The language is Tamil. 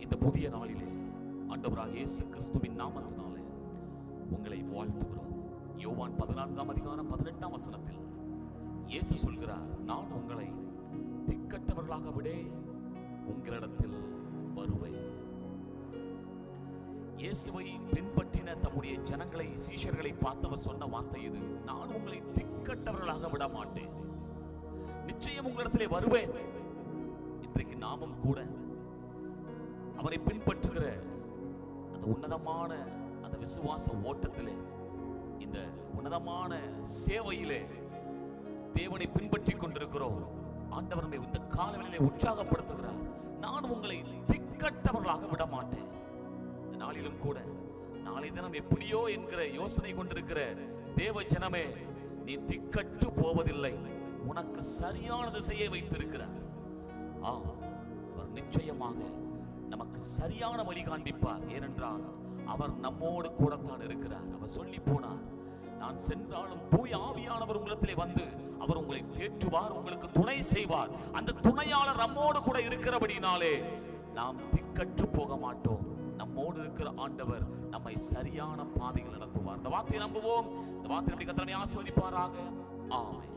இந்த புதிய நாளிலே ஆண்டவராக இயேசு கிறிஸ்துவின் நாமத்தினாலே உங்களை வாழ்த்துகிறோம். யோவான் 14:18 இயேசு சொல்கிறார், நான் உங்களை திக்கற்றவர்களாக விடே உங்களிடத்தில் வருவேன். இயேசுவை பின்பற்றின தம்முடைய ஜனங்களை, சீஷர்களை பார்த்தவர் சொன்ன வார்த்தை இது. நான் உங்களை திக்கற்றவர்களாக விட மாட்டேன், நிச்சயம் உங்களிடத்திலே வருவேன். இன்றைக்கு நாமும் கூட அவரை பின்பற்றுகிற அந்த உன்னதமான அந்த விசுவாச ஓட்டத்திலே, இந்த உன்னதமான சேவையிலே தேவனை பின்பற்றி கொண்டிருக்கிறோம். ஆண்டவர் நம்மை இந்த காலவெளியிலே உற்சாகப்படுத்துகிறார். நான் உங்களை திக்கற்றவர்களாக விட மாட்டேன். இந்த நாளிலும் கூட நாளை தினம் எப்படியோ என்கிற யோசனை கொண்டிருக்கிற தேவ ஜனமே, நீ திக்கற்று போவதில்லை. உனக்கு சரியான திசையை வைத்திருக்கிறார். அவர் நிச்சயமாக நமக்கு சரியான வழி காண்பிப்பார். ஏனென்றால் அவர் நம்மோடு கூடத்தான் இருக்கிறார். அவர் சொல்லி போனார், நான் சென்றாலும் தூய ஆவியானவர் உங்களிடத்திலே வந்து அவர் உங்களை தேற்றுவார், உங்களுக்கு துணை செய்வார். அந்த துணையாளர் நம்மோடு கூட இருக்கிறபடினாலே நாம் திக்கற்று போக மாட்டோம். நம்மோடு இருக்கிற ஆண்டவர் நம்மை சரியான பாதையில் நடத்துவார். இந்த வார்த்தையை நம்புவோம். இந்த வார்த்தை நம்மை கர்த்தர் ஆசீர்வதிப்பாராக. ஆமென்.